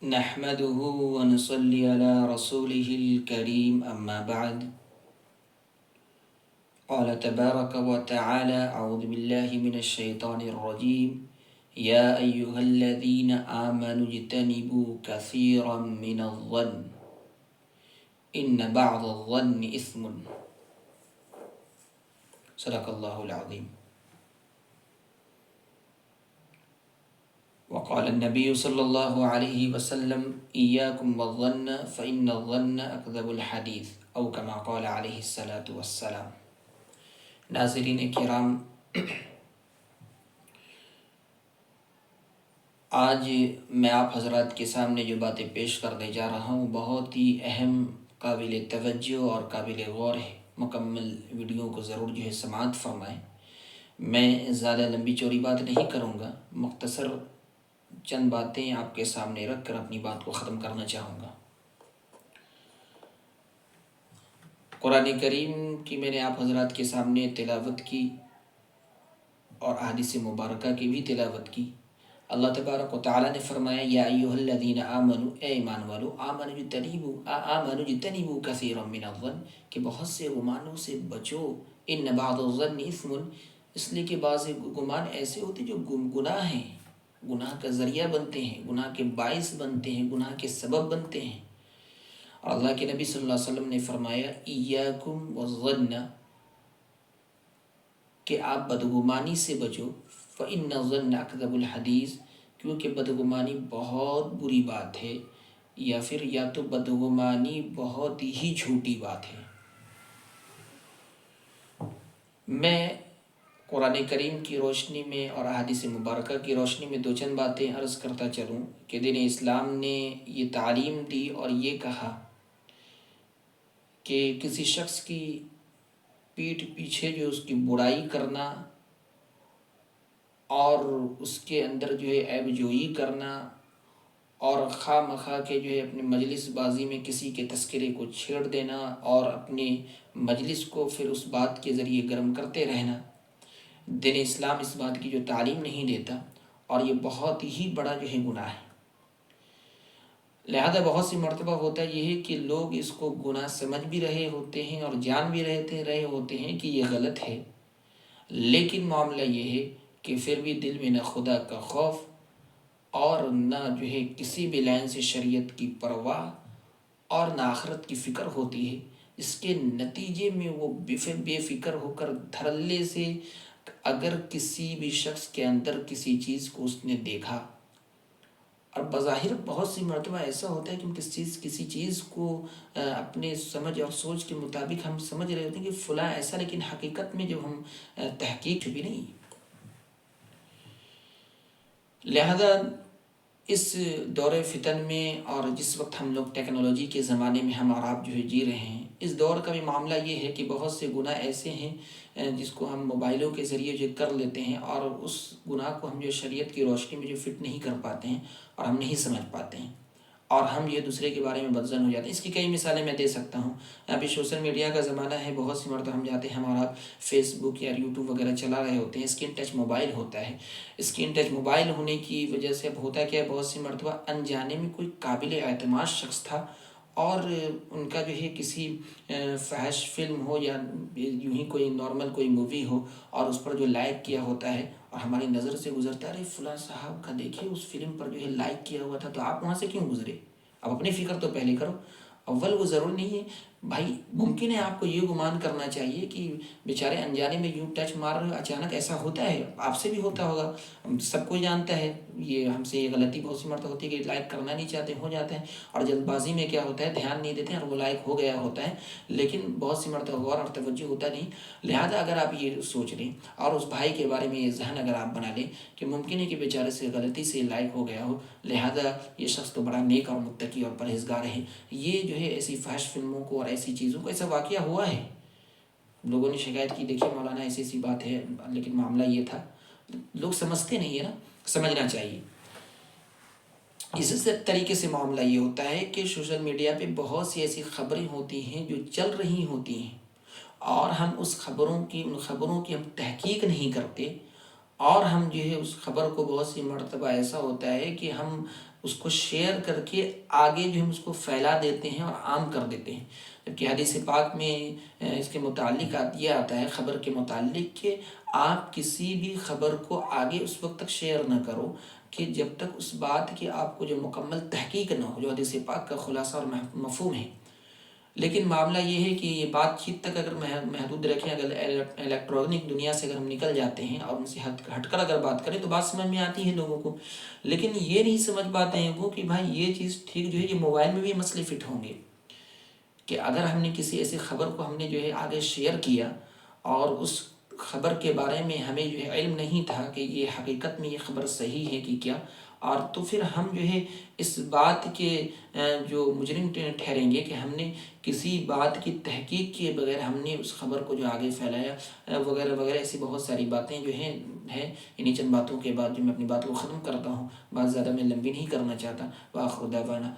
نحمده ونصلي على رسوله الكريم أما بعد قال تبارك وتعالى أعوذ بالله من الشيطان الرجيم يا أيها الذين آمنوا اجتنبوا كثيرا من الظن إن بعض الظن إثم صدق الله العظيم وقال النبي صلی اللہ علیہ وسلم إياكم والظن فإن الظن أكذب الحديث او كما قال علیہ الصلاة والسلام۔ ناظرین کرام، آج میں آپ حضرات کے سامنے جو باتیں پیش کرنے جا رہا ہوں بہت ہی اہم، قابل توجہ اور قابل غور ہے۔ مکمل ویڈیو کو ضرور سماعت فرمائیں۔ میں زیادہ لمبی چوڑی بات نہیں کروں گا، مختصر چند باتیں آپ کے سامنے رکھ کر اپنی بات کو ختم کرنا چاہوں گا۔ قرآن کریم کی میں نے آپ حضرات کے سامنے تلاوت کی اور احادیث مبارکہ کی بھی تلاوت کی۔ اللہ تبارک و تعالی نے فرمایا یا ایھا الذین آمنوا، اے ایمان والو، آمنوا اجتنبوا کثیرا من الظن، کہ بہت سے گمانوں سے بچو، ان بعض الظن اثم، اس لیے کہ بعض گمان ایسے ہوتے جو گناہ ہیں، گناہ کا ذریعہ بنتے ہیں، گناہ کے باعث بنتے ہیں، گناہ کے سبب بنتے ہیں۔ اور اللہ کے نبی صلی اللہ علیہ وسلم نے فرمایا ایاکم والظن، کہ آپ بدگمانی سے بچو، فإن الظن اکذب الحدیث، کیونکہ بدگمانی بہت بری بات ہے، یا پھر یا تو بدگمانی بہت ہی جھوٹی بات ہے۔ میں قرآن کریم کی روشنی میں اور احادیث مبارکہ کی روشنی میں دو چند باتیں عرض کرتا چلوں کہ دین اسلام نے یہ تعلیم دی اور یہ کہا کہ کسی شخص کی پیٹھ پیچھے جو اس کی برائی کرنا اور اس کے اندر عیب جوئی کرنا اور خواہ مخواہ کے اپنے مجلس بازی میں کسی کے تذکرے کو چھیڑ دینا اور اپنے مجلس کو پھر اس بات کے ذریعے گرم کرتے رہنا، دین اسلام اس بات کی تعلیم نہیں دیتا، اور یہ بہت ہی بڑا گناہ ہے۔ لہذا بہت سی مرتبہ ہوتا یہ ہے کہ لوگ اس کو گناہ سمجھ بھی رہے ہوتے ہیں اور جان بھی رہے ہوتے ہیں کہ یہ غلط ہے، لیکن معاملہ یہ ہے کہ پھر بھی دل میں نہ خدا کا خوف اور نہ کسی بھی لائن سے شریعت کی پرواہ اور نہ آخرت کی فکر ہوتی ہے۔ اس کے نتیجے میں وہ بے فکر ہو کر دھڑلے سے اگر کسی بھی شخص کے اندر کسی چیز کو اس نے دیکھا، اور بظاہر بہت سی مرتبہ ایسا ہوتا ہے کہ ہم کسی چیز کو اپنے سمجھ اور سوچ کے مطابق ہم سمجھ رہے ہوتے ہیں کہ فلاں ایسا، لیکن حقیقت میں جب ہم تحقیق بھی نہیں۔ لہذا اس دور فتن میں اور جس وقت ہم لوگ ٹیکنالوجی کے زمانے میں ہم اور آپ جی رہے ہیں، اس دور کا بھی معاملہ یہ ہے کہ بہت سے گناہ ایسے ہیں جس کو ہم موبائلوں کے ذریعے کر لیتے ہیں، اور اس گناہ کو ہم شریعت کی روشنی میں فٹ نہیں کر پاتے ہیں اور ہم نہیں سمجھ پاتے ہیں، اور ہم دوسرے کے بارے میں بدظن ہو جاتے ہیں۔ اس کی کئی مثالیں میں دے سکتا ہوں۔ ابھی سوشل میڈیا کا زمانہ ہے، بہت سی مرتبہ ہم جاتے ہیں، ہمارا فیس بک یا یوٹیوب وغیرہ چلا رہے ہوتے ہیں، اسکرین ٹچ موبائل ہوتا ہے۔ اسکرین ٹچ موبائل ہونے کی وجہ سے اب ہوتا کیا ہے، بہت سی مرتبہ انجانے میں کوئی قابل اعتماد شخص تھا اور ان کا کسی فحش فلم ہو یا یوں ہی کوئی نارمل کوئی مووی ہو اور اس پر لائک کیا ہوتا ہے، اور ہماری نظر سے گزرتا ہے، ارے فلاں صاحب کا دیکھیے اس فلم پر لائک کیا ہوا تھا، تو آپ وہاں سے کیوں گزرے؟ اب اپنی فکر تو پہلے کرو۔ اول وہ ضرور نہیں ہے بھائی، ممکن ہے آپ کو یہ گمان کرنا چاہیے کہ بیچارے انجانے میں یوں ٹچ مار رہے، اچانک ایسا ہوتا ہے، آپ سے بھی ہوتا ہوگا، سب کوئی جانتا ہے، یہ ہم سے یہ غلطی بہت سی مرتبہ ہوتی ہے کہ لائک کرنا نہیں چاہتے، ہو جاتا ہے، اور جلد بازی میں کیا ہوتا ہے، دھیان نہیں دیتے ہیں اور وہ لائک ہو گیا ہوتا ہے، لیکن بہت سی مرتبہ غور اور توجہ ہوتا نہیں۔ لہذا اگر آپ یہ سوچ لیں اور اس بھائی کے بارے میں یہ ذہن اگر آپ بنا لیں کہ ممکن ہے کہ بیچارے سے غلطی سے لائک ہو گیا ہو، لہذا یہ شخص تو بڑا نیک اور متقی اور پرہیزگار ہے، یہ ایسی فحش فلموں کو اور ایسی چیزوں کو، ایسا واقعہ ہوا ہے، لوگوں نے شکایت کی، دیکھیے مولانا ایسی بات ہے، لیکن معاملہ یہ تھا۔ لوگ سمجھتے نہیں ہے نا، سمجھنا چاہیے۔ اسی طریقے سے معاملہ یہ ہوتا ہے کہ سوشل میڈیا پہ بہت سی ایسی خبریں ہوتی ہیں جو چل رہی ہوتی ہیں، اور ہم ان خبروں کی ہم تحقیق نہیں کرتے، اور ہم جو ہے اس خبر کو بہت سی مرتبہ ایسا ہوتا ہے کہ ہم اس کو شیئر کر کے آگے جو ہم اس کو پھیلا دیتے ہیں اور عام کر دیتے ہیں، جبکہ حدیث پاک میں اس کے متعلق یہ آتا ہے خبر کے متعلق کہ آپ کسی بھی خبر کو آگے اس وقت تک شیئر نہ کرو کہ جب تک اس بات کی آپ کو جو مکمل تحقیق نہ ہو، جو حدیث پاک کا خلاصہ اور مفہوم ہے۔ لیکن معاملہ یہ ہے کہ یہ بات چیت تک اگر محدود رکھیں، اگر الیکٹرانک دنیا سے اگر ہم نکل جاتے ہیں اور ان سے ہٹ کر اگر بات کریں تو بات سمجھ میں آتی ہے لوگوں کو، لیکن یہ نہیں سمجھ پاتے ہیں وہ کہ بھائی یہ چیز ٹھیک جو ہے یہ موبائل میں بھی مسئلے فٹ ہوں گے، کہ اگر ہم نے کسی ایسی خبر کو ہم نے جو ہے آگے شیئر کیا اور اس خبر کے بارے میں ہمیں جو ہے علم نہیں تھا کہ یہ حقیقت میں یہ خبر صحیح ہے کہ کیا، اور تو پھر ہم جو ہے اس بات کے جو مجرم ٹھہریں گے کہ ہم نے کسی بات کی تحقیق کیے بغیر ہم نے اس خبر کو جو آگے پھیلایا وغیرہ وغیرہ، ایسی بہت ساری باتیں جو ہیں انہی چند باتوں کے بعد جو میں اپنی بات کو ختم کرتا ہوں، بات زیادہ میں لمبی نہیں کرنا چاہتا۔ وآخر دعوانا